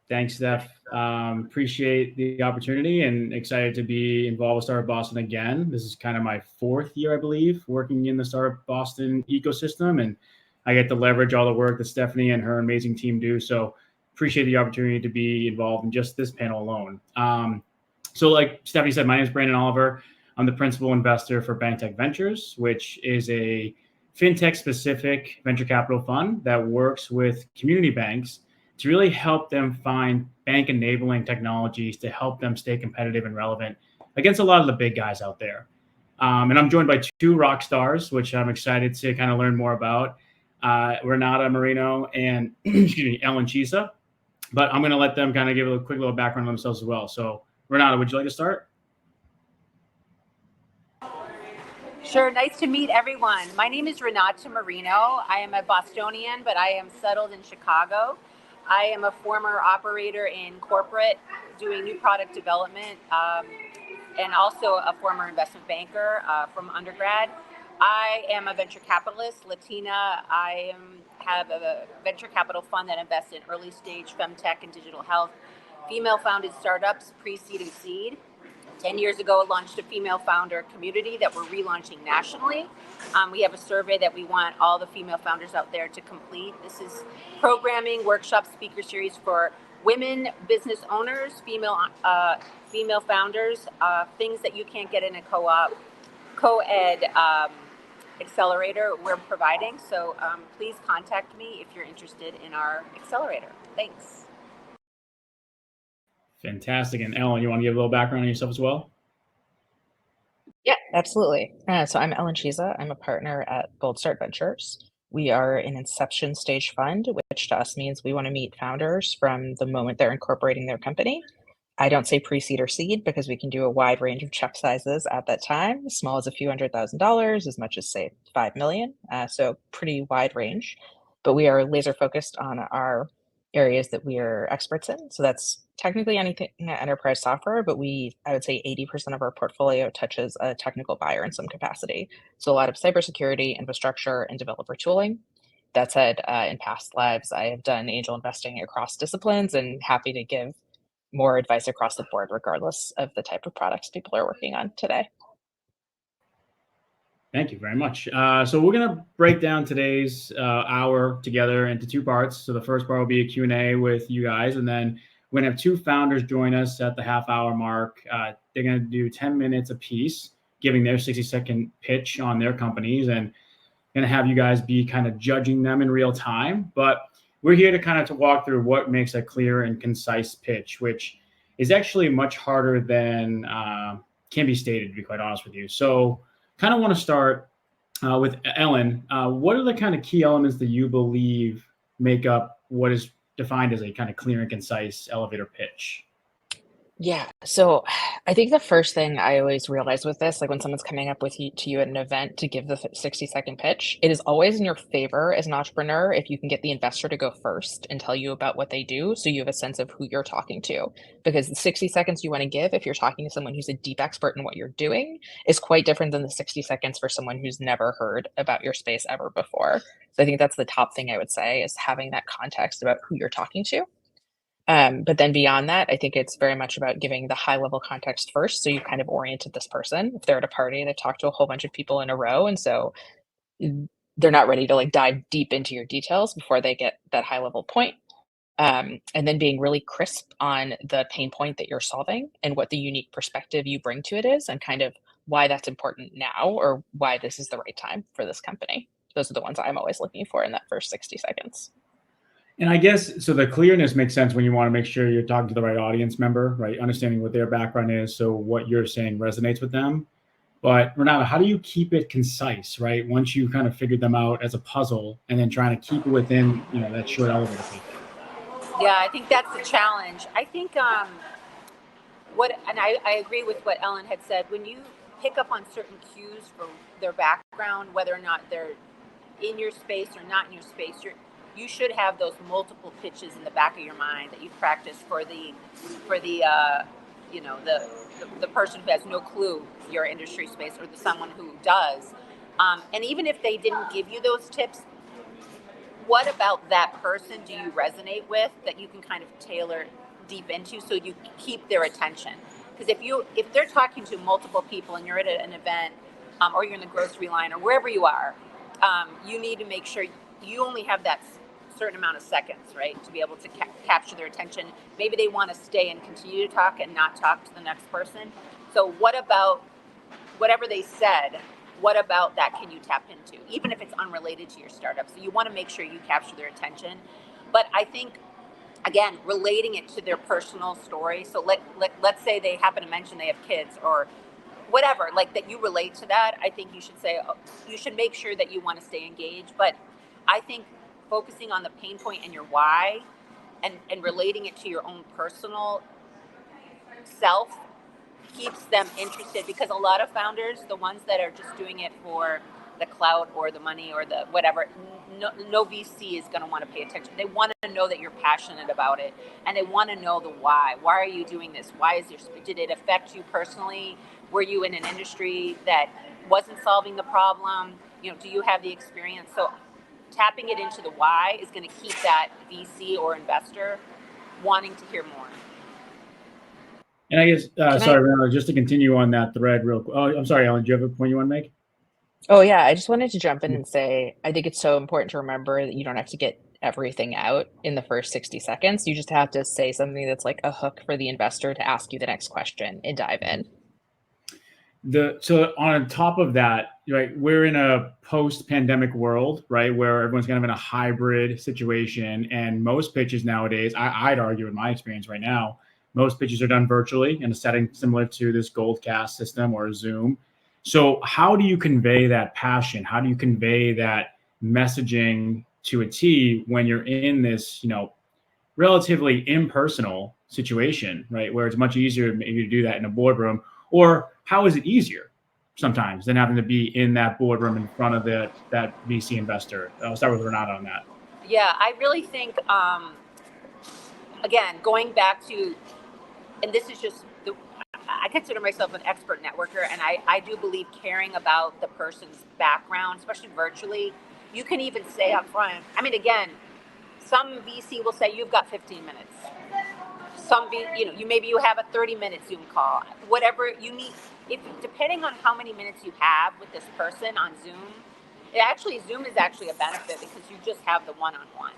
Thanks, Steph. Appreciate the opportunity and excited to be involved with Startup Boston again. This is kind of my fourth year, I believe, working in the Startup Boston ecosystem, and I get to leverage all the work that Stephanie and her amazing team do. So appreciate the opportunity to be involved in just this panel alone. So like Stephanie said, my name is Brandon Oliver. I'm the principal investor for BankTech Ventures, which is a fintech-specific venture capital fund that works with community banks to really help them find bank enabling technologies to help them stay competitive and relevant against a lot of the big guys out there. And I'm joined by two rock stars, which I'm excited to kind of learn more about, Renata Marino and excuse me, Ellen Chisa. But I'm going to let them kind of give a quick little background on themselves as well. So Renata, would you like to start? Sure. Nice to meet everyone. My name is Renata Marino. I am a Bostonian, but I am settled in Chicago. I am a former operator in corporate doing new product development and also a former investment banker from undergrad. I am a venture capitalist, Latina. Have a venture capital fund that invests in early stage femtech and digital health, female founded startups, pre-seed and seed. 10 years ago, launched a female founder community that we're relaunching nationally. We have a survey that we want all the female founders out there to complete. This is programming, workshop, speaker series for women business owners, female founders, things that you can't get in a co-ed accelerator we're providing. So please contact me if you're interested in our accelerator. Thanks. Fantastic. And Ellen, you want to give a little background on yourself as well? Yeah, absolutely. So I'm Ellen Chisa. I'm a partner at Gold Start Ventures. We are an inception stage fund, which to us means we want to meet founders from the moment they're incorporating their company. I don't say pre-seed or seed because we can do a wide range of check sizes at that time, as small as a few $100,000, as much as say 5 million. So pretty wide range, but we are laser focused on our areas that we are experts in. So that's technically anything enterprise software, but I would say 80% of our portfolio touches a technical buyer in some capacity. So a lot of cybersecurity, infrastructure, and developer tooling. That said, in past lives, I have done angel investing across disciplines and happy to give more advice across the board, regardless of the type of products people are working on today. Thank you very much. So we're going to break down today's hour together into two parts. So the first part will be a Q&A with you guys, and then we're going to have two founders join us at the half-hour mark. They're going to do 10 minutes apiece, giving their 60-second pitch on their companies, and going to have you guys be kind of judging them in real time. But we're here to kind of to walk through what makes a clear and concise pitch, which is actually much harder than can be stated, to be quite honest with you. So kind of want to start with Ellen. What are the kind of key elements that you believe make up what is defined as a kind of clear and concise elevator pitch? Yeah. So I think the first thing I always realize with this, like when someone's coming up with you to you at an event to give the 60-second pitch, it is always in your favor as an entrepreneur if you can get the investor to go first and tell you about what they do, so you have a sense of who you're talking to. Because the 60 seconds you want to give if you're talking to someone who's a deep expert in what you're doing is quite different than the 60 seconds for someone who's never heard about your space ever before. So I think that's the top thing I would say, is having that context about who you're talking to. But then beyond that, I think it's very much about giving the high level context first. So you kind of oriented this person. If they're at a party, they've talked to a whole bunch of people in a row. And so they're not ready to like dive deep into your details before they get that high level point. And then being really crisp on the pain point that you're solving and what the unique perspective you bring to it is, and kind of why that's important now, or why this is the right time for this company. Those are the ones I'm always looking for in that first 60 seconds. And I guess, so the clearness makes sense when you want to make sure you're talking to the right audience member, right? Understanding what their background is, so what you're saying resonates with them. But Renata, how do you keep it concise, right? Once you kind of figured them out as a puzzle, and then trying to keep it within, that short elevator pitch. Yeah, I think that's the challenge. I think I agree with what Ellen had said. When you pick up on certain cues for their background, whether or not they're in your space or not in your space, you should have those multiple pitches in the back of your mind that you've practiced for the person who has no clue your industry space, or the someone who does. And even if they didn't give you those tips, what about that person do you resonate with that you can kind of tailor deep into so you keep their attention? Because if they're talking to multiple people and you're at an event, or you're in the grocery line or wherever you are, you need to make sure you only have that certain amount of seconds, right, to be able to capture their attention. Maybe they want to stay and continue to talk and not talk to the next person. So what about whatever they said? What about that can you tap into, even if it's unrelated to your startup? So you want to make sure you capture their attention. But I think, again, relating it to their personal story. So let's say they happen to mention they have kids or whatever, like that you relate to that. I think you should say, you should make sure that you want to stay engaged. But I think focusing on the pain point and your why and relating it to your own personal self keeps them interested, because a lot of founders, the ones that are just doing it for the clout or the money or the whatever, no VC is going to want to pay attention. They want to know that you're passionate about it, and they want to know the why. Why are you doing this? Did it affect you personally? Were you in an industry that wasn't solving the problem? Do you have the experience? So tapping it into the why is going to keep that VC or investor wanting to hear more. And I guess, sorry, Renata, just to continue on that thread real quick. Oh, I'm sorry, Ellen, do you have a point you want to make? Oh, yeah. I just wanted to jump in and say, I think it's so important to remember that you don't have to get everything out in the first 60 seconds. You just have to say something that's like a hook for the investor to ask you the next question and dive in. So on top of that, right, we're in a post-pandemic world, right, where everyone's kind of in a hybrid situation, and most pitches nowadays, I'd argue in my experience right now, most pitches are done virtually in a setting similar to this Goldcast system or Zoom. So how do you convey that passion? How do you convey that messaging to a T when you're in this, relatively impersonal situation, right, where it's much easier maybe to do that in a boardroom? Or how is it easier sometimes than having to be in that boardroom in front of that VC investor? I'll start with Renata on that. Yeah, I really think, again, going back to, and this is just, I consider myself an expert networker, and I do believe caring about the person's background, especially virtually. You can even say up front, again, some VC will say you've got 15 minutes. Maybe you have a 30-minute Zoom call, whatever you need. Depending on how many minutes you have with this person on Zoom, Zoom is actually a benefit because you just have the one-on-one.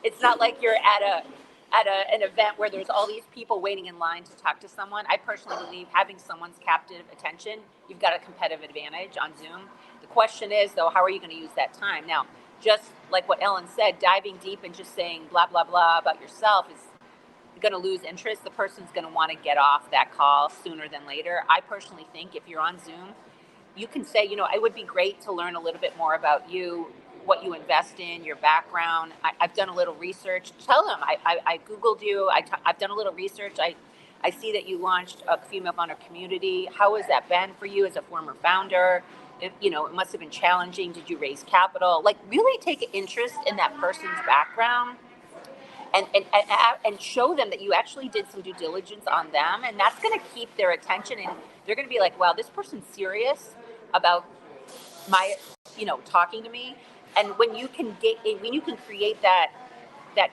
It's not like you're at an event where there's all these people waiting in line to talk to someone. I personally believe having someone's captive attention, you've got a competitive advantage on Zoom. The question is, though, how are you going to use that time? Now, just like what Ellen said, diving deep and just saying blah, blah, blah about yourself is going to lose interest. The person's going to want to get off that call sooner than later. I personally think if you're on Zoom, you can say, it would be great to learn a little bit more about you, what you invest in, your background. I've done a little research. Tell them I Googled you. I've done a little research. I see that you launched a female founder community. How has that been for you as a former founder? It must have been challenging. Did you raise capital? Like, really take an interest in that person's background and show them that you actually did some due diligence on them. And that's going to keep their attention, and they're going to be like, wow, this person's serious about my, talking to me. And when you can create that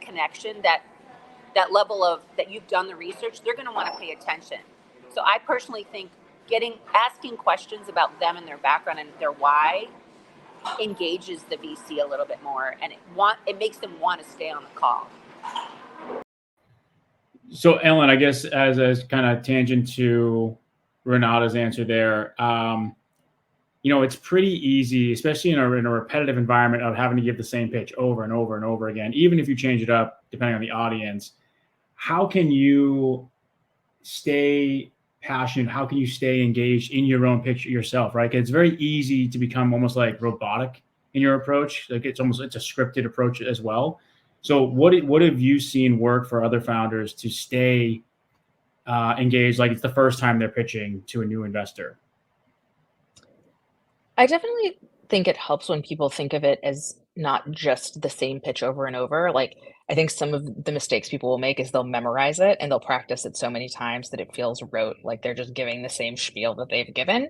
connection, that level of that you've done the research, they're going to want to pay attention. So I personally think asking questions about them and their background and their why engages the VC a little bit more, and it makes them want to stay on the call. So Ellen, I guess as a kind of tangent to Renata's answer there, it's pretty easy, especially in a repetitive environment, of having to give the same pitch over and over and over again, even if you change it up depending on the audience. How can you stay passionate? How can you stay engaged in your own pitch yourself, right? 'Cause it's very easy to become almost like robotic in your approach. Like it's a scripted approach as well. So what have you seen work for other founders to stay engaged, like it's the first time they're pitching to a new investor? I definitely think it helps when people think of it as not just the same pitch over and over. Like, I think some of the mistakes people will make is they'll memorize it and they'll practice it so many times that it feels rote, like they're just giving the same spiel that they've given.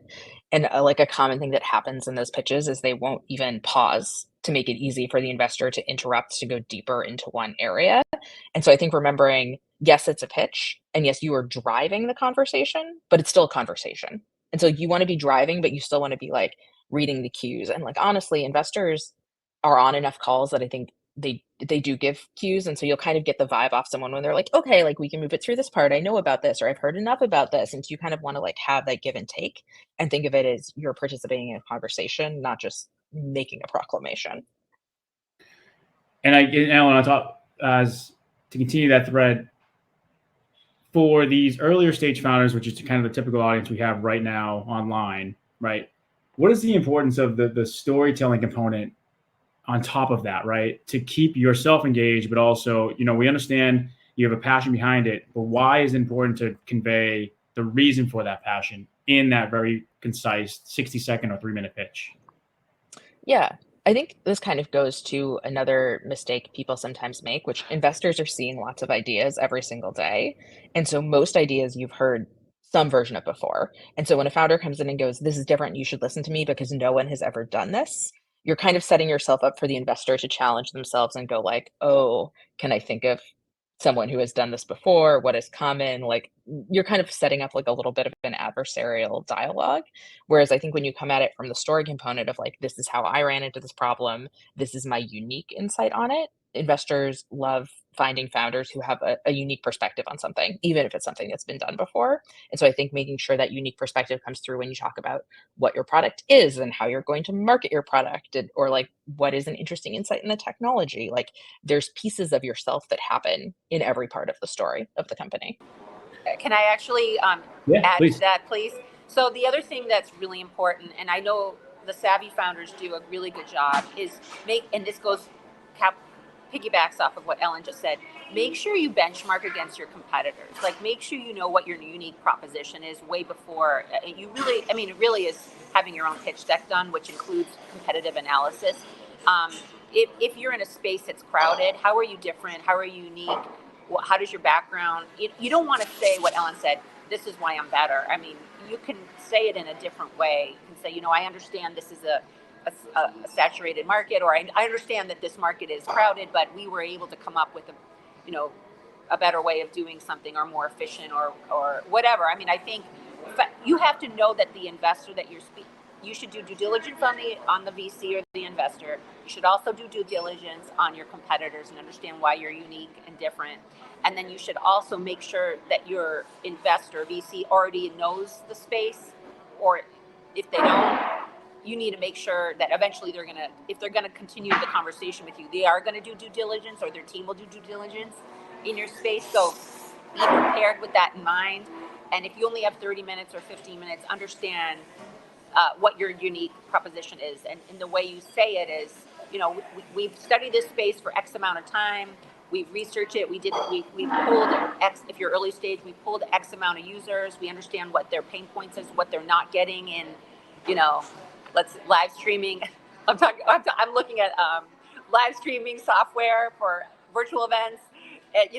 And like a common thing that happens in those pitches is they won't even pause to make it easy for the investor to interrupt to go deeper into one area. And so I think remembering, yes, it's a pitch, and yes, you are driving the conversation, but it's still a conversation. And so you want to be driving, but you still want to be like reading the cues. And like honestly, investors are on enough calls that I think they do give cues. And so you'll kind of get the vibe off someone when they're like, okay, like we can move it through this part. I know about this, or I've heard enough about this. And so you kind of want to like have that give and take and think of it as you're participating in a conversation, not just making a proclamation. And I want to talk as to continue that thread for these earlier stage founders, which is kind of the typical audience we have right now online, right? What is the importance of the storytelling component on top of that, right? To keep yourself engaged, but also, we understand you have a passion behind it, but why is it important to convey the reason for that passion in that very concise 60-second or 3-minute pitch? Yeah, I think this kind of goes to another mistake people sometimes make, which investors are seeing lots of ideas every single day. And so most ideas you've heard some version of before. And so when a founder comes in and goes, this is different, you should listen to me because no one has ever done this, you're kind of setting yourself up for the investor to challenge themselves and go like, oh, can I think of someone who has done this before? What is common? Like you're kind of setting up like a little bit of an adversarial dialogue. Whereas I think when you come at it from the story component of like, this is how I ran into this problem, this is my unique insight on it, investors love finding founders who have a unique perspective on something, even if it's something that's been done before. And so I think making sure that unique perspective comes through when you talk about what your product is and how you're going to market your product, or like what is an interesting insight in the technology. Like there's pieces of yourself that happen in every part of the story of the company. Can I actually Yeah, add please. to that, please? So the other thing that's really important, and I know the savvy founders do a really good job, is and this goes piggybacks off of what Ellen just said. Make sure you benchmark against your competitors. Like, make sure you know what your unique proposition is way before you really. I mean, it really is having your own pitch deck done, which includes competitive analysis. If you're in a space that's crowded, how are you different? How are you unique? How does your background? You don't want to say what Ellen said. This is why I'm better. I mean, you can say it in a different way. You can say, I understand this is a saturated market, or I understand that this market is crowded, but we were able to come up with a better way of doing something, or more efficient, or whatever. I mean, I think you have to know that the investor that you're speaking. You should do due diligence on the VC or the investor. You should also do due diligence on your competitors and understand why you're unique and different. And then you should also make sure that your investor, VC, already knows the space, or if they don't, you need to make sure that eventually if they're gonna continue the conversation with you, they are gonna do due diligence, or their team will do due diligence in your space. So be prepared with that in mind. And if you only have 30 minutes or 15 minutes, understand what your unique proposition is. And the way you say it is, we've studied this space for X amount of time. We've researched it. We pulled X, if you're early stage, we pulled X amount of users. We understand what their pain points is, what they're not getting in, let's live streaming. I'm looking at live streaming software for virtual events. And,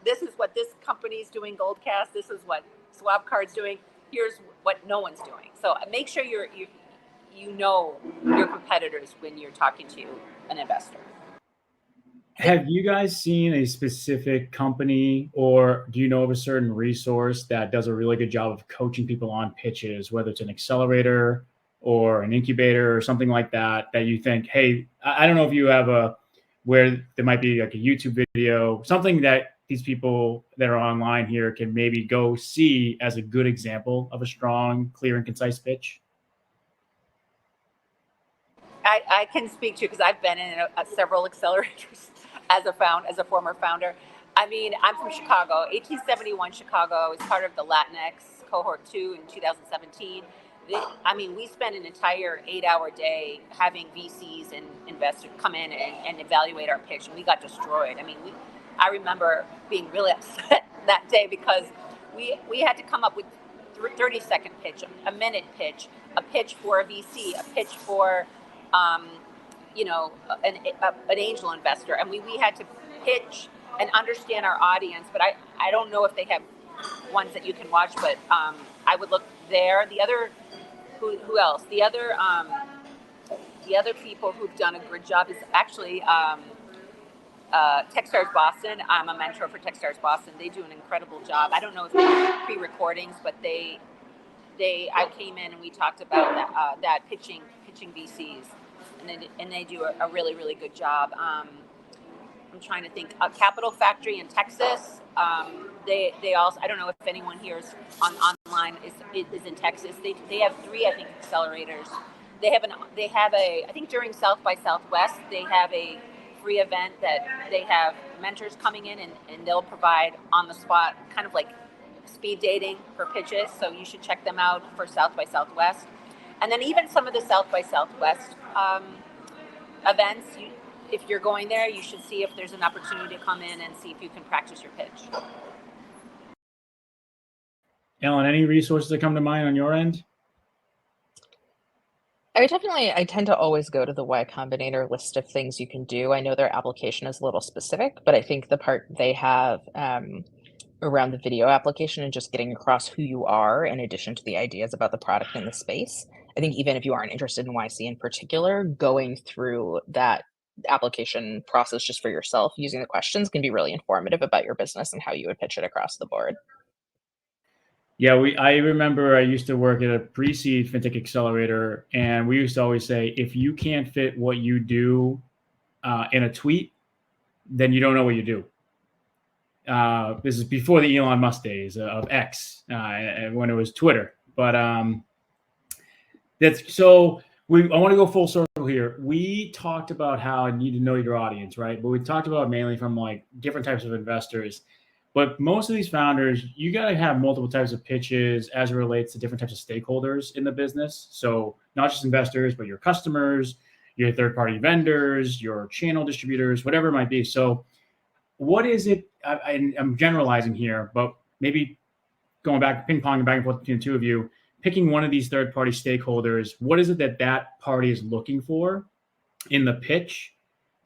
this is what this company's doing, Goldcast. This is what Swapcard's doing. Here's what no one's doing. So make sure you know your competitors when you're talking to an investor. Have you guys seen a specific company, or do you know of a certain resource that does a really good job of coaching people on pitches, whether it's an accelerator or an incubator or something like that, that you think, hey, I don't know if you have where there might be like a YouTube video, something that these people that are online here can maybe go see as a good example of a strong, clear, and concise pitch? I can speak to, because I've been in several accelerators as a former founder. I mean, I'm from Chicago. 1871 Chicago is part of the Latinx cohort 2 in 2017. We spent an entire 8-hour day having VCs and investors come in and evaluate our pitch, and we got destroyed. I remember being really upset that day because we had to come up with 30-second pitch, a minute pitch, a pitch for a VC, a pitch for an angel investor, and we had to pitch and understand our audience. But I don't know if they have ones that you can watch, but I would look there. The other, who else? The other people who've done a good job is actually Techstars Boston. I'm a mentor for Techstars Boston. They do an incredible job. I don't know if they do pre-recordings, but I came in and we talked about that pitching VCs, and they do a really, really good job. I'm trying to think. Capital Factory in Texas. They also, I don't know if anyone here is online is in Texas. They have 3, I think, accelerators. They have I think during South by Southwest they have a free event that they have mentors coming in and they'll provide on the spot kind of like speed dating for pitches. So you should check them out for South by Southwest. And then even some of the South by Southwest events, if you're going there, you should see if there's an opportunity to come in and see if you can practice your pitch. Ellen, any resources that come to mind on your end? I tend to always go to the Y Combinator list of things you can do. I know their application is a little specific, but I think the part they have around the video application and just getting across who you are in addition to the ideas about the product in the space. I think even if you aren't interested in YC in particular, going through that application process just for yourself using the questions can be really informative about your business and how you would pitch it across the board. Yeah, I remember I used to work at a pre-seed fintech accelerator, and we used to always say, if you can't fit what you do in a tweet, then you don't know what you do. This is before the Elon Musk days of X, when it was Twitter. But that's so. I want to go full circle here. We talked about how you need to know your audience, right? But we talked about mainly from like different types of investors. But most of these founders, you got to have multiple types of pitches as it relates to different types of stakeholders in the business. So not just investors, but your customers, your third-party vendors, your channel distributors, whatever it might be. So what is it? I'm generalizing here, but maybe going back, ping-ponging back and forth between the two of you, picking one of these third-party stakeholders, what is it that party is looking for in the pitch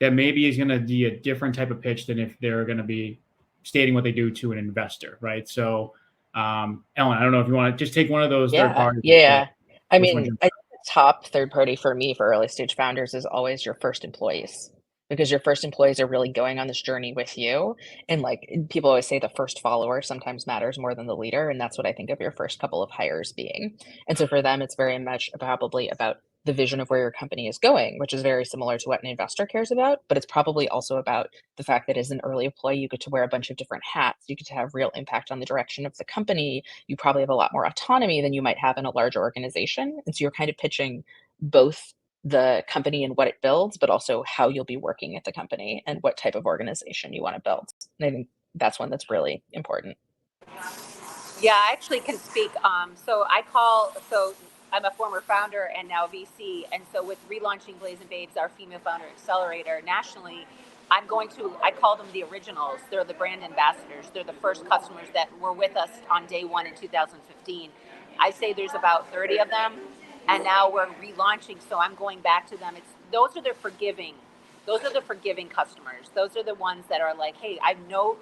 that maybe is going to be a different type of pitch than if they're going to be stating what they do to an investor, right? So, Ellen, I don't know if you want to just take one of those third parties. Yeah. I mean, I think the top third party for me for early stage founders is always your first employees, because your first employees are really going on this journey with you. And like people always say, the first follower sometimes matters more than the leader. And that's what I think of your first couple of hires being. And so for them, it's very much probably about the vision of where your company is going, which is very similar to what an investor cares about. But it's probably also about the fact that as an early employee, you get to wear a bunch of different hats. You get to have real impact on the direction of the company. You probably have a lot more autonomy than you might have in a larger organization. And so you're kind of pitching both the company and what it builds, but also how you'll be working at the company and what type of organization you want to build. And I think that's one that's really important. Yeah, I actually can speak. So I'm a former founder and now VC. And so with relaunching Blazing Babes, our female founder accelerator nationally, I call them the originals. They're the brand ambassadors. They're the first customers that were with us on day one in 2015. I say there's about 30 of them. And now we're relaunching. So I'm going back to them. Those are the forgiving customers. Those are the ones that are like, hey, I know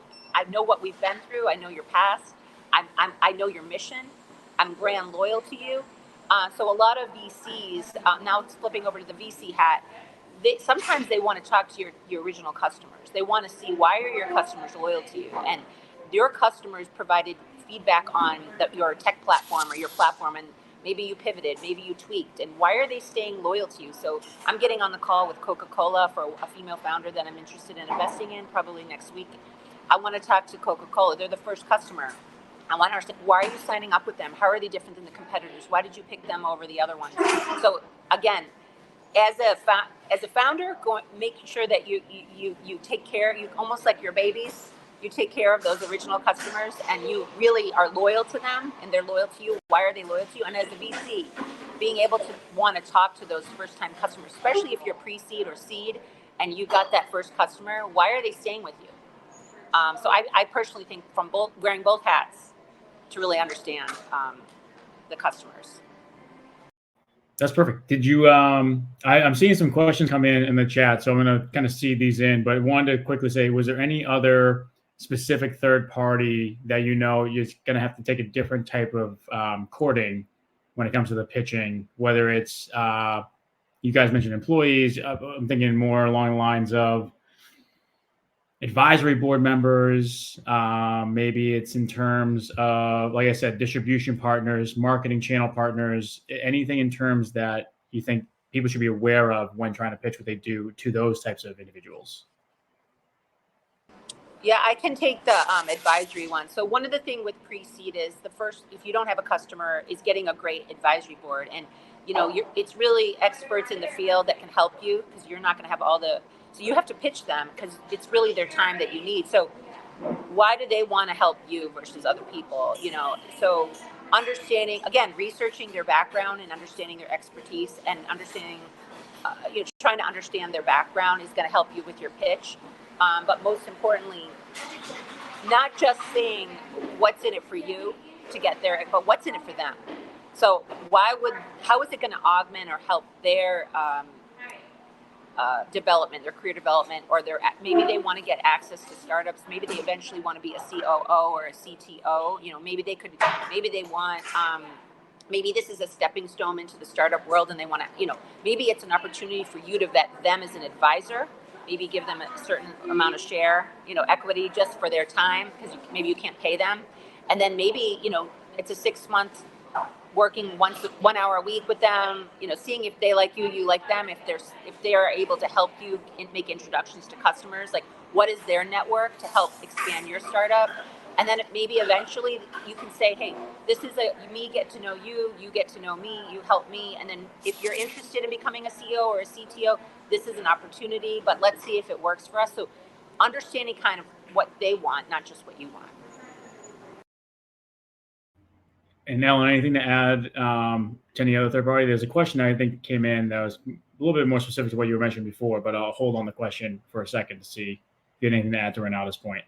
what we've been through. I know your past. I know your mission. I'm brand loyal to you. So a lot of VCs, now it's flipping over to the VC hat, sometimes they want to talk to your original customers. They want to see, why are your customers loyal to you? And your customers provided feedback on your tech platform or your platform, and maybe you pivoted, maybe you tweaked, and why are they staying loyal to you? So I'm getting on the call with Coca-Cola for a female founder that I'm interested in investing in probably next week. I want to talk to Coca-Cola. They're the first customer. I want to understand, why are you signing up with them? How are they different than the competitors? Why did you pick them over the other ones? So again, as a founder, making sure that you take care, you almost like your babies, you take care of those original customers and you really are loyal to them and they're loyal to you. Why are they loyal to you? And as a VC, being able to want to talk to those first time customers, especially if you're pre-seed or seed and you got that first customer, why are they staying with you? So I personally think from wearing both hats to really understand the customers. That's perfect. Did you, I'm seeing some questions come in the chat, so I'm going to kind of seed these in, but I wanted to quickly say, was there any other specific third party that you're going to have to take a different type of courting when it comes to the pitching, whether it's, you guys mentioned employees, I'm thinking more along the lines of advisory board members, maybe it's in terms of, like I said, distribution partners, marketing channel partners, anything in terms that you think people should be aware of when trying to pitch what they do to those types of individuals? Yeah, I can take the advisory one. So one of the things with pre-seed is the first, if you don't have a customer, is getting a great advisory board. And, it's really experts in the field that can help you, because you're not going to have so you have to pitch them because it's really their time that you need. So why do they want to help you versus other people? So understanding, again, researching their background and understanding their expertise and understanding, trying to understand their background is going to help you with your pitch. But most importantly, not just saying what's in it for you to get there, but what's in it for them. So how is it going to augment or help their development, their career development, or maybe they want to get access to startups. Maybe they eventually want to be a COO or a CTO. Maybe they want, maybe this is a stepping stone into the startup world, and they want to, maybe it's an opportunity for you to vet them as an advisor. Maybe give them a certain amount of share, equity just for their time, because maybe you can't pay them. And then maybe, it's a 6-month working 1 hour a week with them, seeing if they like you, you like them, if they are able to help you make introductions to customers, like what is their network to help expand your startup. And then maybe eventually you can say, hey, this is me get to know you, you get to know me, you help me. And then if you're interested in becoming a CEO or a CTO, this is an opportunity, but let's see if it works for us. So understanding kind of what they want, not just what you want. And Ellen, anything to add to any other third party? There's a question I think came in that was a little bit more specific to what you were mentioning before, but I'll hold on the question for a second to see if you had anything to add to Renata's point.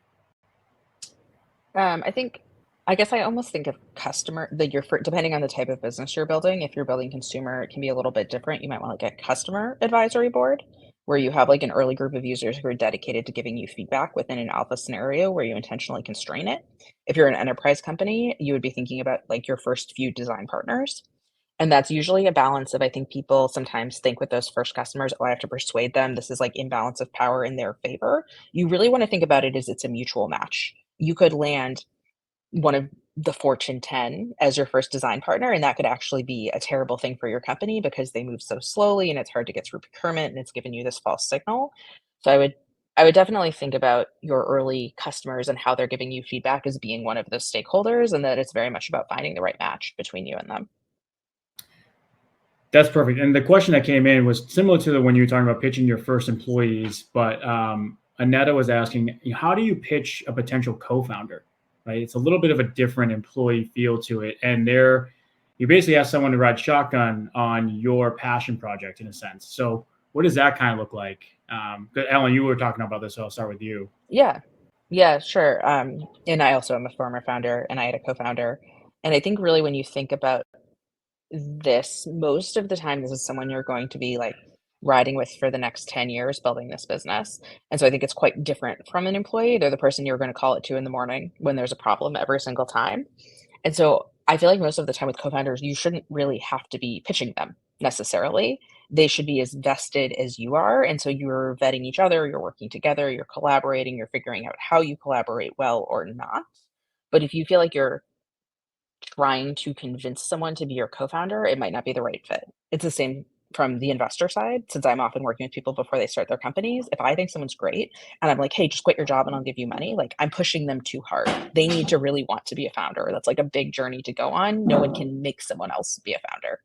I guess I almost think of customer, depending on the type of business you're building. If you're building consumer, it can be a little bit different. You might want to get a customer advisory board where you have like an early group of users who are dedicated to giving you feedback within an alpha scenario where you intentionally constrain it. If you're an enterprise company, you would be thinking about like your first few design partners. And that's usually a balance of, I think people sometimes think with those first customers, oh, I have to persuade them. This is like imbalance of power in their favor. You really want to think about it as it's a mutual match. You could land one of the Fortune 10 as your first design partner, and that could actually be a terrible thing for your company because they move so slowly and it's hard to get through procurement and it's given you this false signal. So I would definitely think about your early customers and how they're giving you feedback as being one of those stakeholders, and that it's very much about finding the right match between you and them. That's perfect. And the question that came in was similar to the when you were talking about pitching your first employees, but Annetta was asking, how do you pitch a potential co-founder? Right? It's a little bit of a different employee feel to it. And you basically ask someone to ride shotgun on your passion project in a sense. So what does that kind of look like? Ellen, you were talking about this, so I'll start with you. Yeah, sure. And I also am a former founder and I had a co-founder. And I think really when you think about this, most of the time, this is someone you're going to be like riding with for the next 10 years building this business. And so I think it's quite different from an employee. They're the person you're going to call at 2 in the morning when there's a problem every single time. And so I feel like most of the time with co-founders, you shouldn't really have to be pitching them necessarily. They should be as vested as you are. And so you're vetting each other, you're working together, you're collaborating, you're figuring out how you collaborate well or not. But if you feel like you're trying to convince someone to be your co-founder, it might not be the right fit. It's the same from the investor side, since I'm often working with people before they start their companies. If I think someone's great and I'm like, hey, just quit your job and I'll give you money, like I'm pushing them too hard. They need to really want to be a founder. That's like a big journey to go on. No one can make someone else be a founder.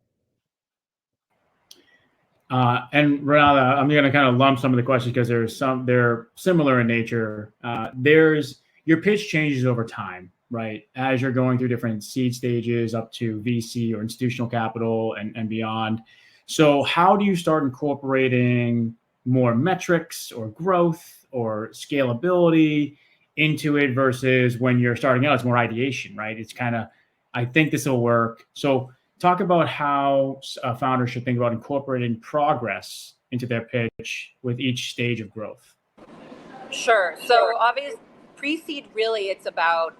And Renata, I'm going to kind of lump some of the questions because they're similar in nature. Your pitch changes over time, right? As you're going through different seed stages up to VC or institutional capital and beyond. So how do you start incorporating more metrics or growth or scalability into it versus when you're starting out, it's more ideation, right? It's kind of, I think this will work. So talk about how founders should think about incorporating progress into their pitch with each stage of growth. Sure. So obviously, pre-seed really it's about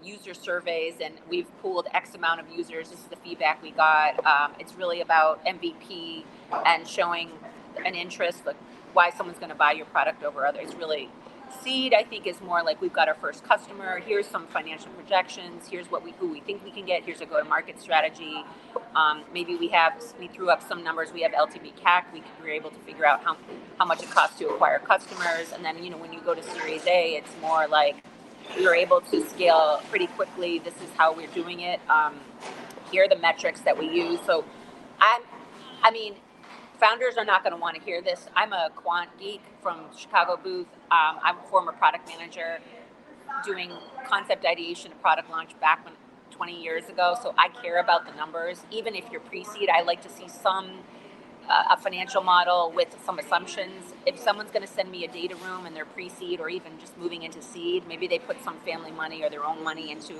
user surveys, and we've pooled X amount of users. This is the feedback we got. It's really about MVP and showing an interest, like why someone's going to buy your product over others. Really, seed I think is more like we've got our first customer. Here's some financial projections. Here's who we think we can get. Here's a go-to-market strategy. Maybe we threw up some numbers. We have LTV CAC. We were able to figure out how much it costs to acquire customers. And then when you go to Series A, it's more like we were able to scale pretty quickly. This is how we're doing it. Here are the metrics that we use. So I mean, founders are not going to want to hear this. I'm a quant geek from Chicago booth. I'm a former product manager doing concept ideation and product launch back 20 years ago. So I care about the numbers. Even if you're pre-seed, I like to see a financial model with some assumptions. If someone's going to send me a data room and they're pre-seed or even just moving into seed, maybe they put some family money or their own money into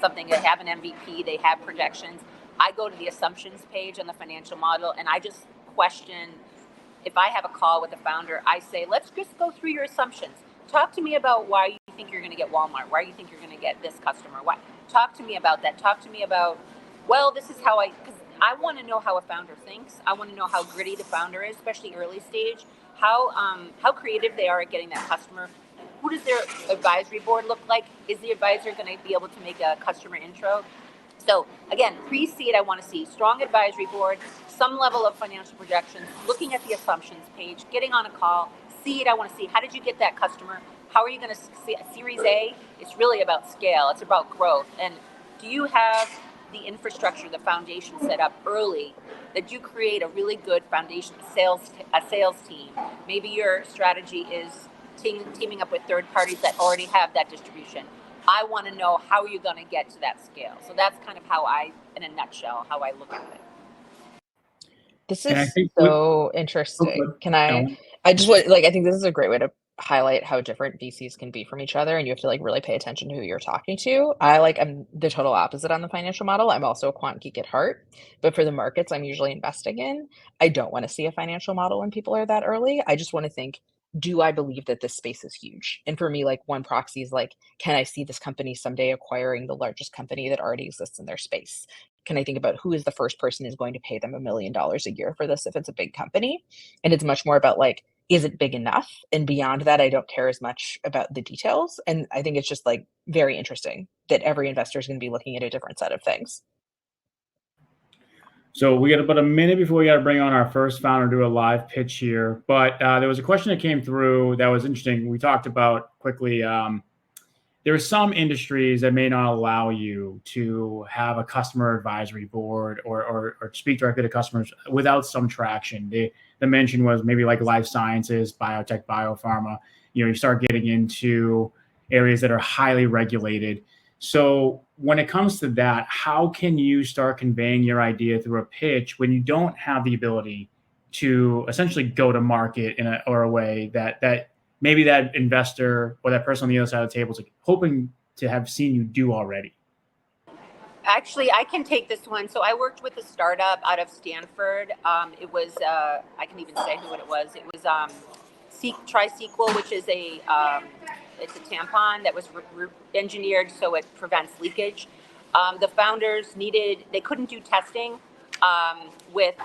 something. They have an MVP, they have projections. I go to the assumptions page on the financial model and I just question. If I have a call with a founder, I say, let's just go through your assumptions. Talk to me about why you think you're going to get Walmart, why you think you're going to get this customer. Why? Talk to me about that. Talk to me about, this is how because I want to know how a founder thinks. I want to know how gritty the founder is, especially early stage, how creative they are at getting that customer. Who does their advisory board look like? Is the advisor going to be able to make a customer intro? So again, pre-seed, I want to see strong advisory board, some level of financial projections, looking at the assumptions page, getting on a call. Seed, I want to see how did you get that customer? How are you going to see Series A? It's really about scale. It's about growth. And do you have the infrastructure, the foundation set up early that you create a really good foundation, a sales team? Maybe your strategy is teaming up with third parties that already have that distribution. I want to know how you're going to get to that scale. So that's kind of how in a nutshell, how I look at it. This is so interesting. I just want, I think this is a great way to highlight how different VCs can be from each other, and you have to really pay attention to who you're talking to. I'm the total opposite on the financial model. I'm also a quant geek at heart, but for the markets I'm usually investing in, I don't want to see a financial model when people are that early. I just want to think, do I believe that this space is huge? And for me, one proxy is can I see this company someday acquiring the largest company that already exists in their space? Can I think about who is the first person who's going to pay them $1 million a year for this if it's a big company? And it's much more about is it big enough? And beyond that, I don't care as much about the details. And I think it's just very interesting that every investor is going to be looking at a different set of things. So we got about a minute before we got to bring on our first founder to do a live pitch here. But there was a question that came through that was interesting. We talked about quickly. There are some industries that may not allow you to have a customer advisory board or speak directly to customers without some traction. The mention was maybe life sciences, biotech, biopharma. You start getting into areas that are highly regulated. So when it comes to that, how can you start conveying your idea through a pitch when you don't have the ability to essentially go to market in a way that maybe that investor or that person on the other side of the table is hoping to have seen you do already? Actually, I can take this one. So I worked with a startup out of Stanford. It was, I can even say who it was. It was Tri-Sequel, which is it's a tampon that was engineered so it prevents leakage. The founders they couldn't do testing with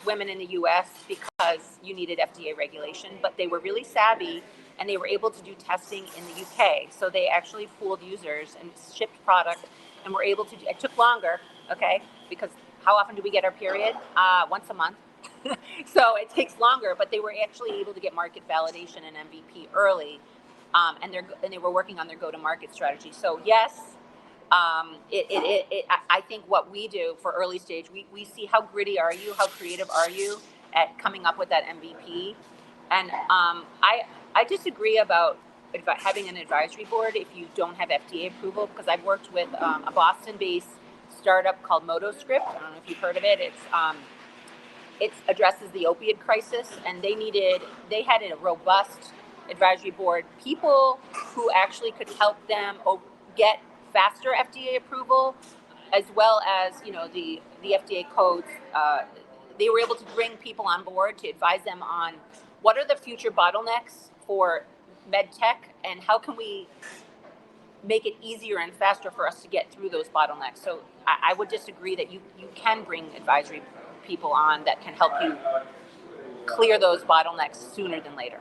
women in the U.S. because you needed FDA regulation, but they were really savvy and they were able to do testing in the UK. So they actually pooled users and shipped product and were able to it took longer, okay? Because how often do we get our period? Once a month. So it takes longer, but they were actually able to get market validation and MVP early, and they were working on their go-to-market strategy. So yes, I think what we do for early stage, we see how gritty are you, how creative are you at coming up with that MVP, and I disagree about having an advisory board if you don't have FDA approval, because I've worked with a Boston-based startup called MotoScript. I don't know if you've heard of it. It addresses the opioid crisis, and they had a robust advisory board, people who actually could help them get faster FDA approval, as well as, the FDA codes. They were able to bring people on board to advise them on what are the future bottlenecks for med tech and how can we make it easier and faster for us to get through those bottlenecks. So I would disagree that you can bring advisory people on that can help you clear those bottlenecks sooner than later.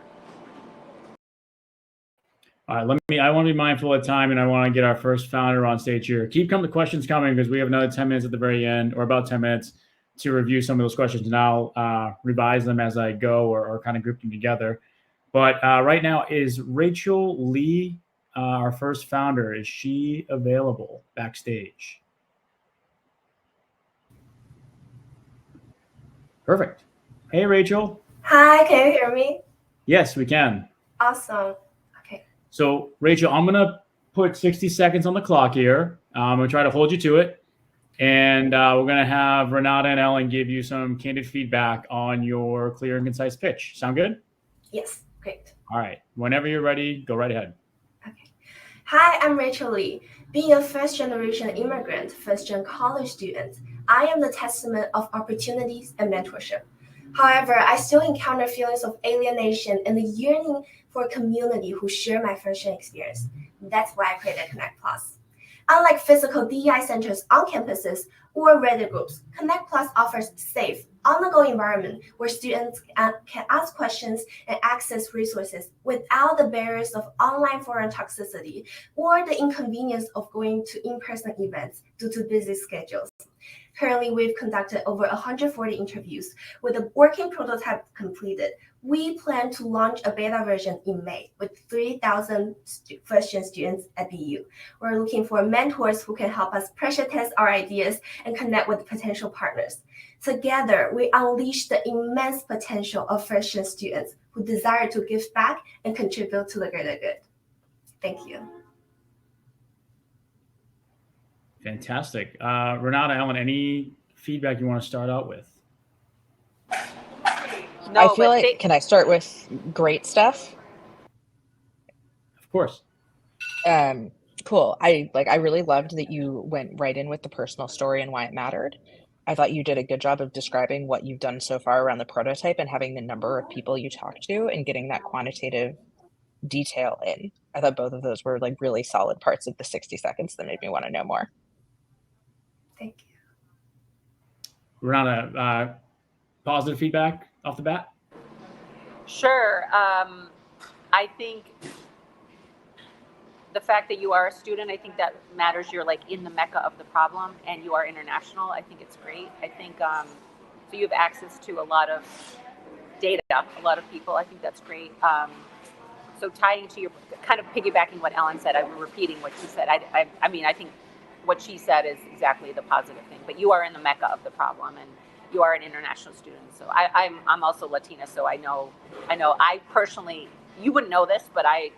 All right, I want to be mindful of time, and I want to get our first founder on stage here. Keep the questions coming because we have another 10 minutes at the very end, or about 10 minutes, to review some of those questions, and I'll revise them as I go or kind of group them together. But right now, is Rachel Lee, our first founder, is she available backstage? Perfect. Hey, Rachel. Hi, can you hear me? Yes, we can. Awesome. Okay. So, Rachel, I'm going to put 60 seconds on the clock here. I'm going to try to hold you to it. And we're going to have Renata and Ellen give you some candid feedback on your clear and concise pitch. Sound good? Yes, great. All right. Whenever you're ready, go right ahead. Okay. Hi, I'm Rachel Lee. Being a first-generation immigrant, first-gen college student, I am the testament of opportunities and mentorship. However, I still encounter feelings of alienation and the yearning for a community who share my first-gen experience. That's why I created Connect Plus. Unlike physical DEI centers on campuses or Reddit groups, Connect Plus offers safe, on-the-go environment where students can ask questions and access resources without the barriers of online forum toxicity or the inconvenience of going to in-person events due to busy schedules. Currently, we've conducted over 140 interviews with a working prototype completed. We plan to launch a beta version in May with 3,000 first-gen students at BU. We're looking for mentors who can help us pressure test our ideas and connect with potential partners. Together, we unleash the immense potential of first-gen students who desire to give back and contribute to the greater good. Thank you. Fantastic. Renata, Ellen, any feedback you want to start out with? No, I feel like, can I start with great stuff? Of course. Cool. I really loved that you went right in with the personal story and why it mattered. I thought you did a good job of describing what you've done so far around the prototype and having the number of people you talked to and getting that quantitative detail in. I thought both of those were like really solid parts of the 60 seconds that made me want to know more. Thank you. Renata, positive feedback off the bat? Sure. I think the fact that you are a student, I think that matters. You're like in the mecca of the problem and you are international. I think it's great. I think so you have access to a lot of data, a lot of people. I think that's great. So tying to your, kind of piggybacking what Ellen said, I'm repeating what she said. I mean, I think what she said is exactly the positive thing, but you are in the mecca of the problem and you are an international student. So I'm also Latina, so I know I personally, you wouldn't know this, but I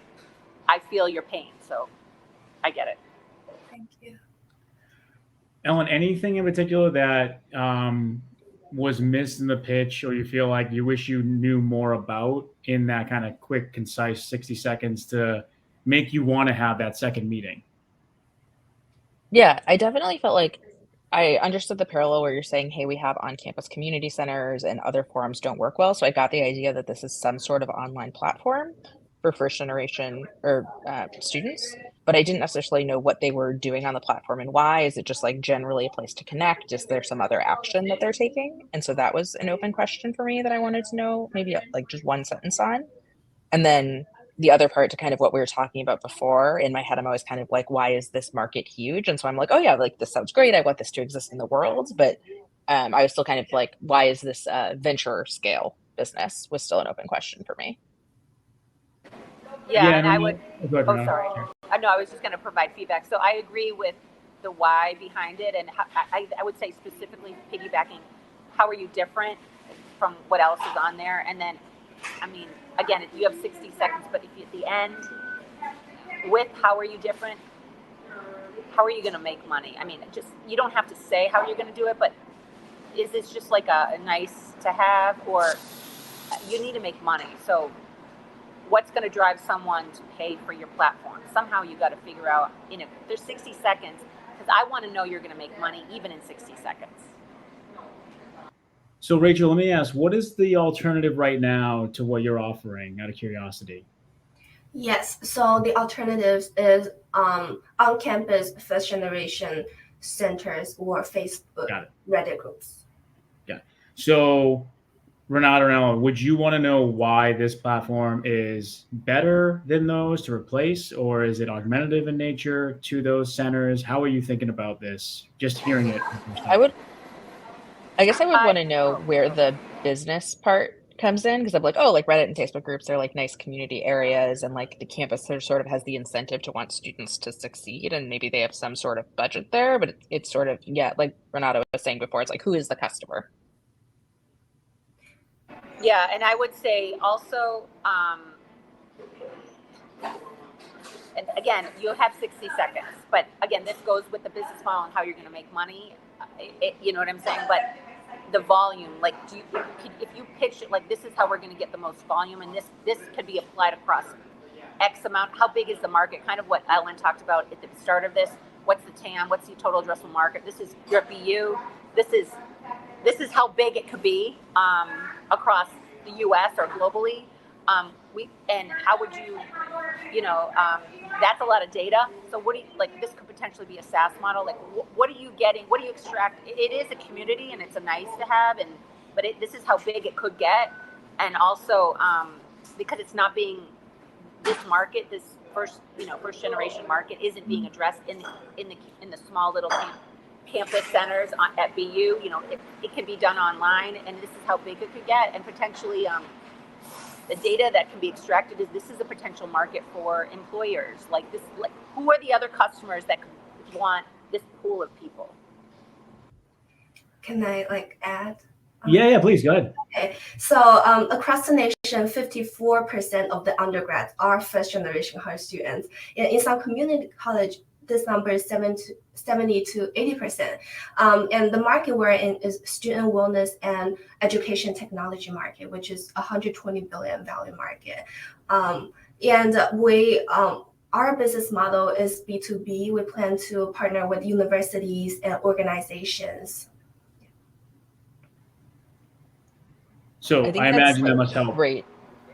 feel your pain, so I get it. Thank you. Ellen, anything in particular that was missed in the pitch or you feel like you wish you knew more about in that kind of quick, concise 60 seconds to make you want to have that second meeting? Yeah, I definitely felt like I understood the parallel where you're saying, hey, we have on-campus community centers and other forums don't work well. So I got the idea that this is some sort of online platform for first generation or students, but I didn't necessarily know what they were doing on the platform and why. Is it just like generally a place to connect? Is there some other action that they're taking? And so that was an open question for me that I wanted to know, maybe like just one sentence on. And then the other part to kind of what we were talking about before, in my head, I'm always kind of like, why is this market huge? And so I'm like, oh yeah, like this sounds great. I want this to exist in the world. But I was still kind of like, why is this venture scale business was still an open question for me. Yeah, and I would, sorry. No, I was just going to provide feedback. So I agree with the why behind it. And I would say specifically piggybacking, how are you different from what else is on there? And then, I mean, again, you have 60 seconds, but if you, at the end, with how are you different, how are you going to make money? I mean, just, you don't have to say how you're going to do it, but is this just like a nice to have, or you need to make money? So what's going to drive someone to pay for your platform? Somehow you got to figure out, there's 60 seconds. because I want to know you're going to make money even in 60 seconds. So Rachel, let me ask, what is the alternative right now to what you're offering, out of curiosity? Yes, so the alternatives is on-campus first generation centers or Facebook Reddit groups. Yeah. So Renata or Ellen, would you want to know why this platform is better than those to replace, or is it augmentative in nature to those centers? How are you thinking about this? Just hearing it. I guess I would want to know where the business part comes in, because I'm like, oh, like Reddit and Facebook groups are like nice community areas, and like the campus there sort of has the incentive to want students to succeed, and maybe they have some sort of budget there, but it's sort of, yeah, like Renata was saying before, it's like, who is the customer? Yeah, and I would say also, and again, you have 60 seconds, but again, this goes with the business model and how you're going to make money. You know what I'm saying? But the volume, like, if you pitch it like, this is how we're going to get the most volume, and this could be applied across X amount. How big is the market? Kind of what Ellen talked about at the start of this. What's the TAM? What's the total addressable market? This is your BU. This is how big it could be across the U.S. or globally. And how would you, that's a lot of data. So what do you, like, this could potentially be a SaaS model. Like, what are you getting? What do you extract? It is a community, and it's a nice to have, but this is how big it could get. And also, because it's not being, this market, this first generation market isn't being addressed in the small little campus centers at BU. It can be done online, and this is how big it could get. And potentially, the data that can be extracted is, this is a potential market for employers. Like this, like, who are the other customers that could want this pool of people? Can I add? Yeah, please go ahead. Okay, so across the nation, 54% of the undergrads are first generation college students. In some community college, this number is 70 to 80%. And the market we're in is student wellness and education technology market, which is $120 billion value market. And we, our business model is B2B. We plan to partner with universities and organizations. So I imagine that must help. Great.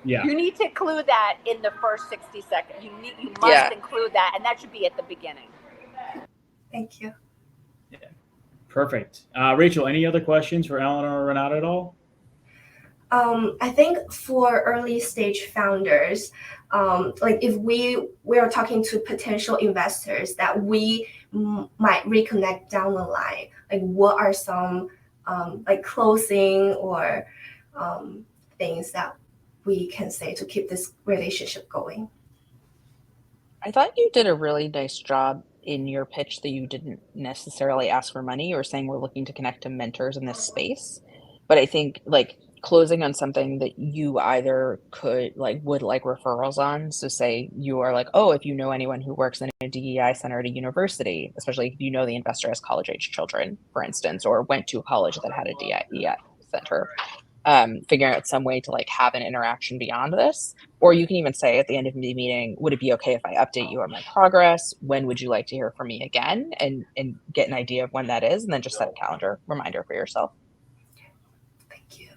Yeah. You need to include that in the first 60 seconds. You must include that, and that should be at the beginning. Thank you. Yeah. Perfect. Rachel, any other questions for Eleanor or Renata at all? I think for early stage founders, like if we are talking to potential investors that we might reconnect down the line, like what are some like closing or things that we can say to keep this relationship going? I thought you did a really nice job in your pitch that you didn't necessarily ask for money or saying we're looking to connect to mentors in this space. But I think like closing on something that you either would like referrals on. So say you are like, oh, if you know anyone who works in a DEI center at a university, especially if you know the investor has college age children, for instance, or went to a college that had a DEI center, figuring out some way to like have an interaction beyond this. Or you can even say at the end of the meeting, would it be okay if I update you on my progress? When would you like to hear from me again? And get an idea of when that is, and then just set a calendar reminder for yourself. Thank you.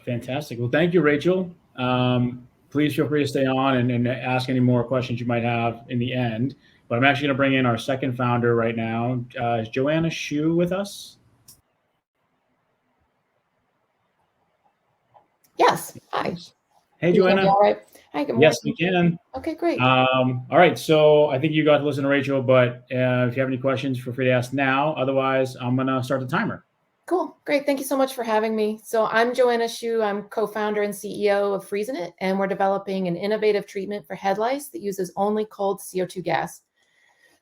Fantastic. Well, thank you, Rachel. Please feel free to stay on and ask any more questions you might have in the end. But I'm actually going to bring in our second founder right now. Is Joanna Shu with us? Yes. Hi. Hey, Joanna. All right. Hi, good morning. Yes, we can. Okay, great. All right. So I think you got to listen to Rachel, but if you have any questions, feel free to ask now. Otherwise, I'm going to start the timer. Cool. Great. Thank you so much for having me. So I'm Joanna Shu. I'm co-founder and CEO of Freezing It, and we're developing an innovative treatment for head lice that uses only cold CO2 gas.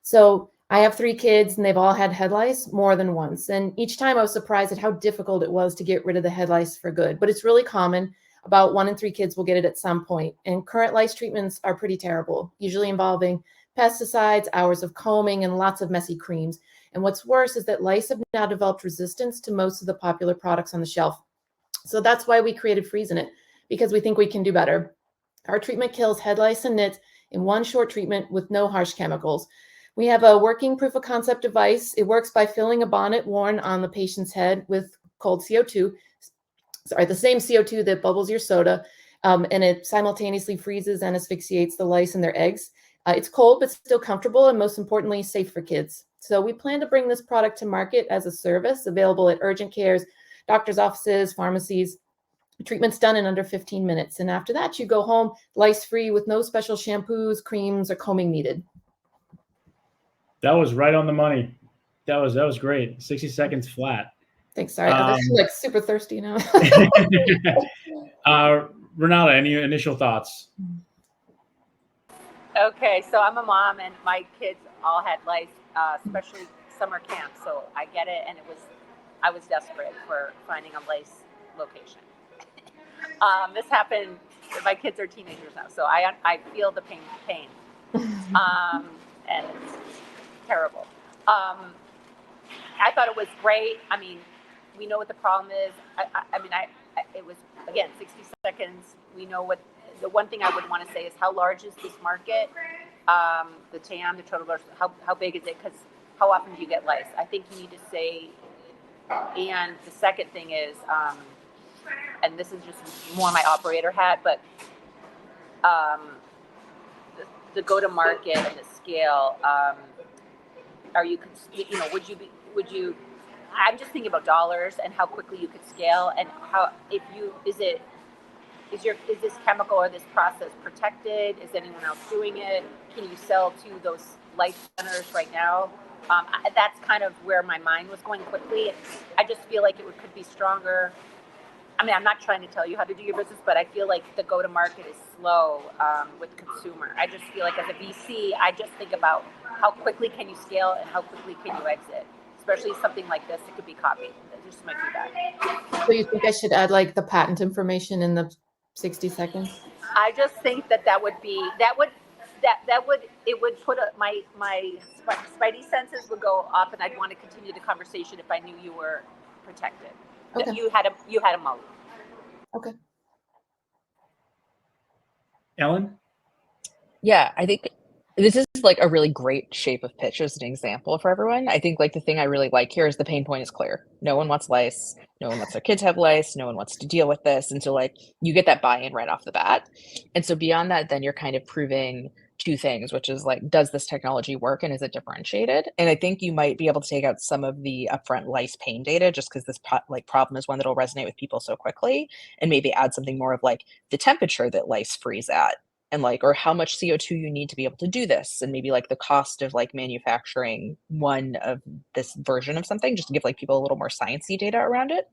So I have 3 kids, and they've all had head lice more than once. And each time I was surprised at how difficult it was to get rid of the head lice for good. But it's really common. About 1 in 3 kids will get it at some point. And current lice treatments are pretty terrible, usually involving pesticides, hours of combing, and lots of messy creams. And what's worse is that lice have now developed resistance to most of the popular products on the shelf. So that's why we created Freezing It, because we think we can do better. Our treatment kills head lice and nits in one short treatment with no harsh chemicals. We have a working proof of concept device. It works by filling a bonnet worn on the patient's head with cold CO2, the same CO2 that bubbles your soda, and it simultaneously freezes and asphyxiates the lice in their eggs. It's cold, but still comfortable, and most importantly, safe for kids. So we plan to bring this product to market as a service available at urgent cares, doctor's offices, pharmacies. Treatment's done in under 15 minutes. And after that, you go home lice-free with no special shampoos, creams, or combing needed. That was right on the money. That was great. 60 seconds flat. Thanks. Sorry, I'm just like super thirsty now. Renata, any initial thoughts? Okay, so I'm a mom, and my kids all had lice, especially summer camp. So I get it, and I was desperate for finding a lice location. This happened. My kids are teenagers now, so I feel the pain, and it's terrible. I thought it was great. I mean, we know what the problem is. It was, again, 60 seconds. We know what the one thing I would want to say is how large is this market? The TAM, the total, how big is it? Because how often do you get lice? I think you need to say. And the second thing is, and this is just more my operator hat, but the go to market and the scale. Are you, would you? I'm just thinking about dollars and how quickly you could scale, and how is this chemical or this process protected? Is anyone else doing it? Can you sell to those life centers right now? That's kind of where my mind was going quickly. I just feel like it could be stronger. I mean, I'm not trying to tell you how to do your business, but I feel like the go-to-market is slow with consumer. I just feel like as a VC, I just think about how quickly can you scale and how quickly can you exit, especially something like this. It could be copied. That's just my feedback. So you think I should add like the patent information in the 60 seconds? I just think it would put my spidey senses would go off, and I'd want to continue the conversation if I knew you were protected. Okay. You had a moat. Okay. Ellen? Yeah, I think this is like a really great shape of pitch as an example for everyone. I think like the thing I really like here is the pain point is clear. No one wants lice. No one wants their kids to have lice. No one wants to deal with this. And so like you get that buy-in right off the bat. And so beyond that, then you're kind of proving two things, which is like, does this technology work and is it differentiated? And I think you might be able to take out some of the upfront lice pain data just because this problem is one that'll resonate with people so quickly, and maybe add something more of like the temperature that lice freeze at, and like, or how much CO2 you need to be able to do this, and maybe like the cost of like manufacturing one of this version of something, just to give like people a little more sciencey data around it.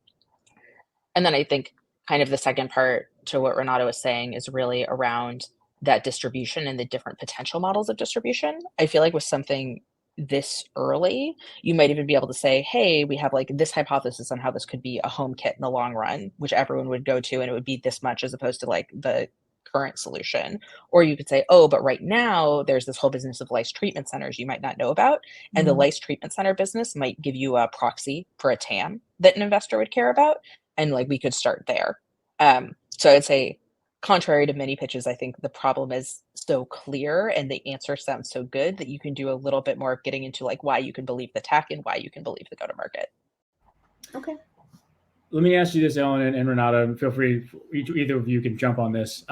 And then I think kind of the second part to what Renato was saying is really around that distribution and the different potential models of distribution. I feel like with something this early, you might even be able to say, hey, we have like this hypothesis on how this could be a home kit in the long run, which everyone would go to, and it would be this much as opposed to like the current solution. Or you could say, oh, but right now there's this whole business of lice treatment centers you might not know about. And the lice treatment center business might give you a proxy for a TAM that an investor would care about. And like we could start there. So I'd say, contrary to many pitches, I think the problem is so clear and the answer sounds so good that you can do a little bit more of getting into like why you can believe the tech and why you can believe the go-to-market. Okay. Let me ask you this, Ellen and Renata, and feel free, either of you can jump on this.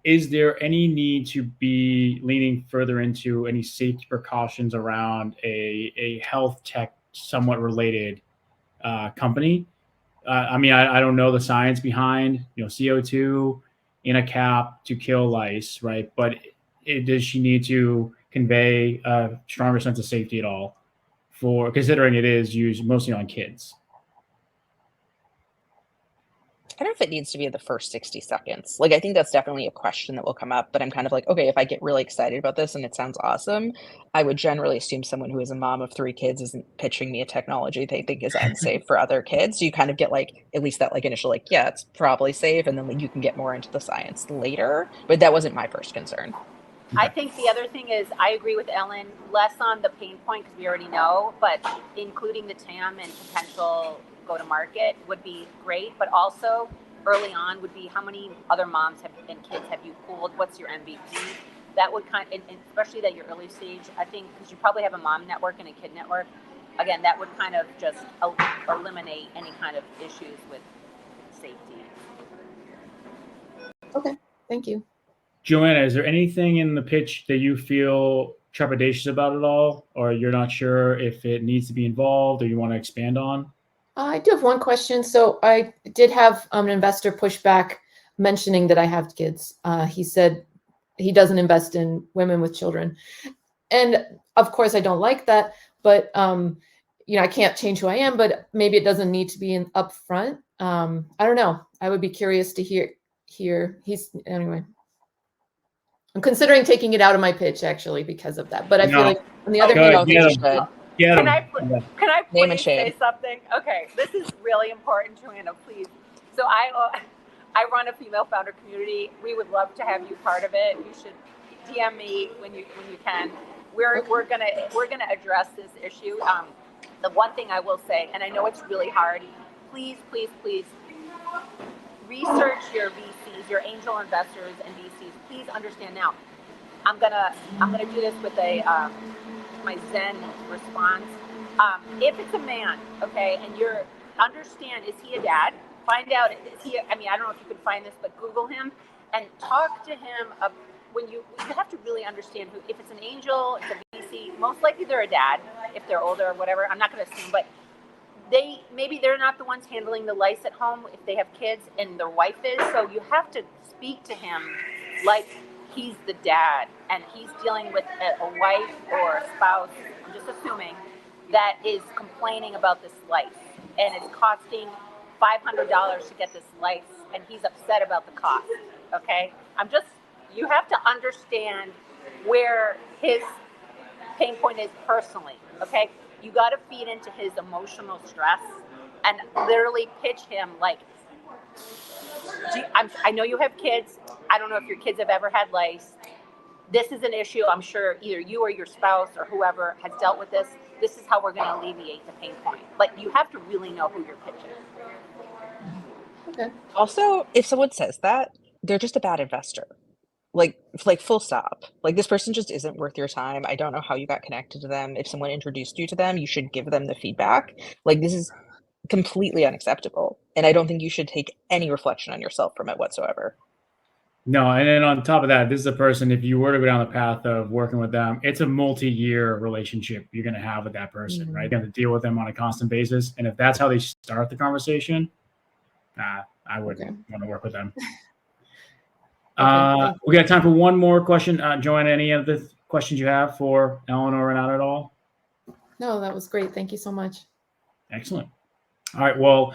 Is there any need to be leaning further into any safety precautions around a health tech somewhat related company? I mean, I don't know the science behind, CO2 in a cap to kill lice, right? But does she need to convey a stronger sense of safety at all, for considering it is used mostly on kids? I don't know if it needs to be the first 60 seconds. Like, I think that's definitely a question that will come up, but I'm kind of like, okay, if I get really excited about this and it sounds awesome, I would generally assume someone who is a mom of 3 kids isn't pitching me a technology they think is unsafe for other kids. So you kind of get like, at least that like initial, like, yeah, it's probably safe. And then like, you can get more into the science later, but that wasn't my first concern. I think the other thing is, I agree with Ellen, less on the pain point because we already know, but including the TAM and potential go to market would be great. But also early on would be, how many other moms and kids have you pooled? What's your MVP? that would and especially that you're early stage, I think, because you probably have a mom network and a kid network. Again, that would kind of just eliminate any kind of issues with safety. Okay, thank you. Joanna, is there anything in the pitch that you feel trepidatious about at all, or you're not sure if it needs to be involved, or you want to expand on? I do have one question. So I did have an investor push back mentioning that I have kids. He said he doesn't invest in women with children. And of course, I don't like that, but I can't change who I am, but maybe it doesn't need to be in upfront. I don't know. I would be curious to hear. Anyway. I'm considering taking it out of my pitch actually because of that. But I feel like on the other hand, I don't think you should. Can I Name and please shame. say something? Okay, this is really important, Joanna, please. So I run a female founder community. We would love to have you part of it. You should DM me when you can. We're gonna address this issue. The one thing I will say, and I know it's really hard, please research your VCs, your angel investors and VCs. Please understand now. I'm gonna do this with my Zen response. If it's a man, okay, and you're understand, is he a dad? Find out, is he? I don't know if you can find this, but Google him and talk to him. When you have to really understand who. If it's an angel, it's a VC. Most likely they're a dad if they're older or whatever. I'm not going to assume, but maybe they're not the ones handling the lice at home if they have kids and their wife is. So you have to speak to him like he's the dad and he's dealing with a wife or a spouse, I'm just assuming, that is complaining about this lice and it's costing $500 to get this lice and he's upset about the cost. Okay, you have to understand where his pain point is personally. Okay, you got to feed into his emotional stress and literally pitch him like, I know you have kids. I don't know if your kids have ever had lice. This is an issue. I'm sure either you or your spouse or whoever has dealt with this. This is how we're going to alleviate the pain point. Like, you have to really know who you're pitching. Okay. Also, if someone says that, they're just a bad investor. Like full stop. Like, this person just isn't worth your time. I don't know how you got connected to them. If someone introduced you to them, you should give them the feedback. Like, this is completely unacceptable. And I don't think you should take any reflection on yourself from it whatsoever. No, and then on top of that, this is a person, if you were to go down the path of working with them, it's a multi-year relationship you're going to have with that person, right? You're going to deal with them on a constant basis. And if that's how they start the conversation, I wouldn't want to work with them. We got time for one more question. Joanna, any other questions you have for Ellen or Renata at all? No, that was great. Thank you so much. Excellent. All right. Well,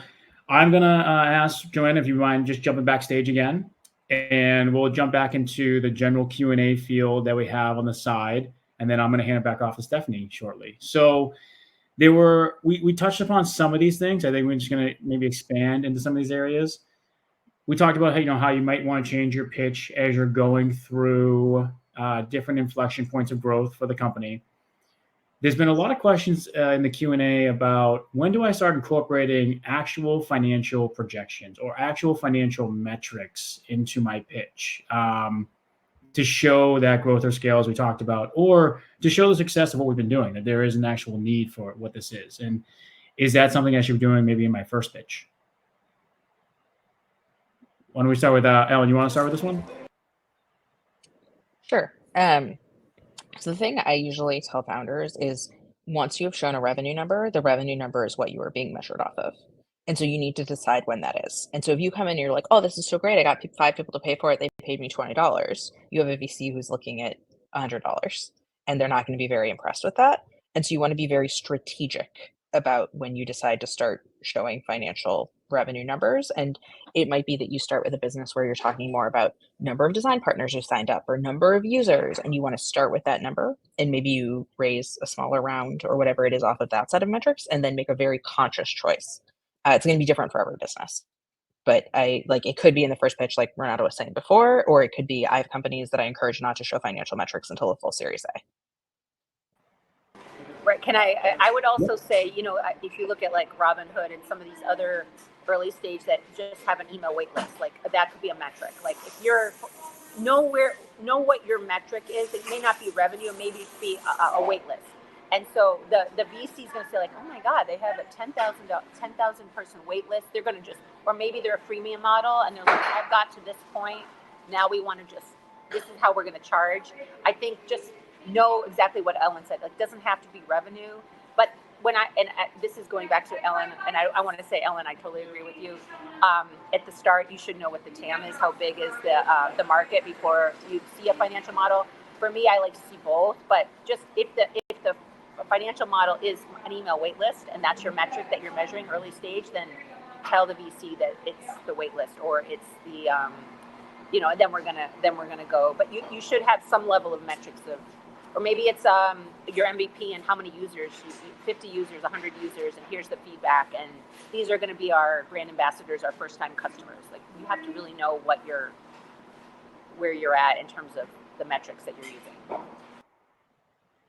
I'm going to ask Joanna if you mind just jumping backstage again, and we'll jump back into the general Q&A field that we have on the side, and then I'm going to hand it back off to Stephanie shortly. So we touched upon some of these things. I think we're just going to maybe expand into some of these areas. We talked about how you might want to change your pitch as you're going through different inflection points of growth for the company. There's been a lot of questions in the Q&A about when do I start incorporating actual financial projections or actual financial metrics into my pitch to show that growth or scale, as we talked about, or to show the success of what we've been doing, that there is an actual need for what this is. And is that something I should be doing maybe in my first pitch? Why don't we start with Ellen? You want to start with this one? Sure. So the thing I usually tell founders is once you have shown a revenue number, the revenue number is what you are being measured off of. And so you need to decide when that is. And so if you come in and you're like, oh, this is so great, I got 5 people to pay for it, they paid me $20. You have a VC who's looking at $100 and they're not going to be very impressed with that. And so you want to be very strategic about when you decide to start showing financial revenue numbers. And it might be that you start with a business where you're talking more about number of design partners who signed up or number of users, and you want to start with that number, and maybe you raise a smaller round or whatever it is off of that set of metrics, and then make a very conscious choice. It's going to be different for every business, but it could be in the first pitch, like Renata was saying before, or it could be I have companies that I encourage not to show financial metrics until a full Series A. Right. I would also say, if you look at like Robinhood and some of these other early stage that just have an email wait list, like that could be a metric. Like if you're know what your metric is. It may not be revenue, maybe it be a wait list. And so the VC is going to say like, oh my God, they have a 10,000 person wait list. They're going to just, or maybe they're a freemium model and they're like, I've got to this point. Now we want to just, this is how we're going to charge. I think just know exactly what Ellen said. Like, doesn't have to be revenue, but this is going back to Ellen, and I want to say, Ellen, I totally agree with you. At the start, you should know what the TAM is, how big is the market before you see a financial model. For me, I like to see both, but just if the financial model is an email wait list and that's your metric that you're measuring early stage, then tell the VC that it's the wait list or it's the then we're gonna go. But you should have some level of metrics of, or maybe it's your MVP and how many users, 50 users, 100 users, and here's the feedback, and these are going to be our brand ambassadors, our first-time customers. Like, you have to really know where you're at in terms of the metrics that you're using.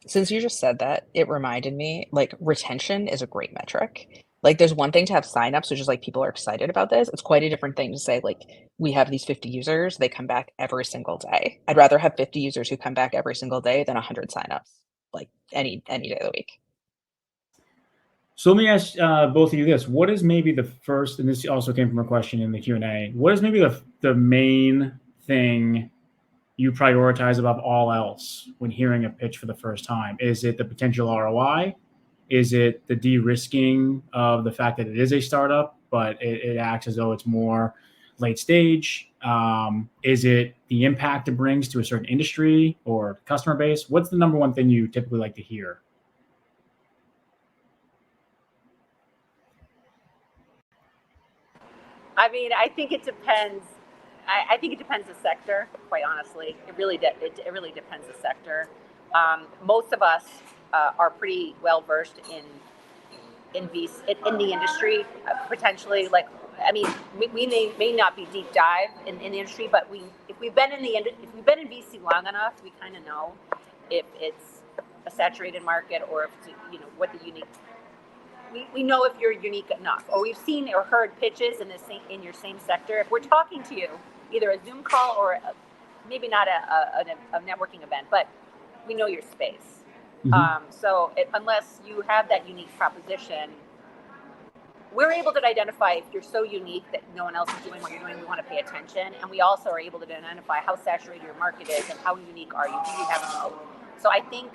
Since you just said that, it reminded me, like, retention is a great metric. Like, there's one thing to have signups, which is like people are excited about this. It's quite a different thing to say, like, we have these 50 users, they come back every single day. I'd rather have 50 users who come back every single day than 100 signups, like any day of the week. So let me ask both of you this: what is maybe the first, and this also came from a question in the Q&A, what is maybe the main thing you prioritize above all else when hearing a pitch for the first time? Is it the potential ROI? Is it the de-risking of the fact that it is a startup, but it acts as though it's more late stage? Is it the impact it brings to a certain industry or customer base? What's the number one thing you typically like to hear? I mean, I think it depends. I think it depends the sector, quite honestly. It really depends the sector. Most of us are pretty well versed in the industry, potentially. Like, I mean, we may not be deep dive in the industry, but if we've been in VC long enough, we kind of know if it's a saturated market or if it's, what the unique. We know if you're unique enough, or we've seen or heard pitches in your same sector. If we're talking to you, either a Zoom call or maybe not a networking event, but we know your space. Mm-hmm. So unless you have that unique proposition, we're able to identify if you're so unique that no one else is doing what you're doing, we want to pay attention. And we also are able to identify how saturated your market is and how unique are you. Do you have a moat? So I think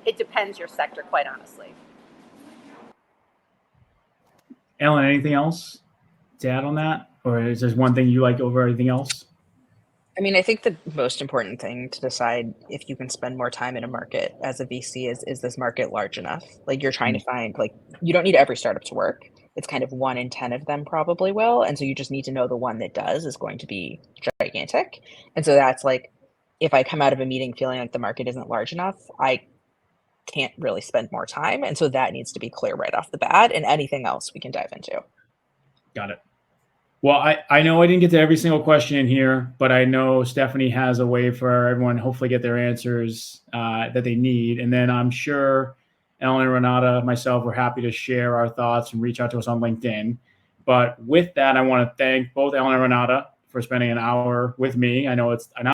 it depends your sector, quite honestly. Ellen, anything else to add on that? Or is there one thing you like over everything else? I mean, I think the most important thing to decide if you can spend more time in a market as a VC is this market large enough? Like, you're trying to find, like, you don't need every startup to work. It's kind of 1 in 10 of them probably will. And so you just need to know the one that does is going to be gigantic. And so that's like, if I come out of a meeting feeling like the market isn't large enough, I can't really spend more time. And so that needs to be clear right off the bat, and anything else we can dive into. Got it. Well, I know I didn't get to every single question in here, but I know Stephanie has a way for everyone to hopefully get their answers that they need. And then I'm sure Ellen and Renata, myself, we're happy to share our thoughts and reach out to us on LinkedIn. But with that, I want to thank both Ellen and Renata for spending an hour with me. I know it's an hour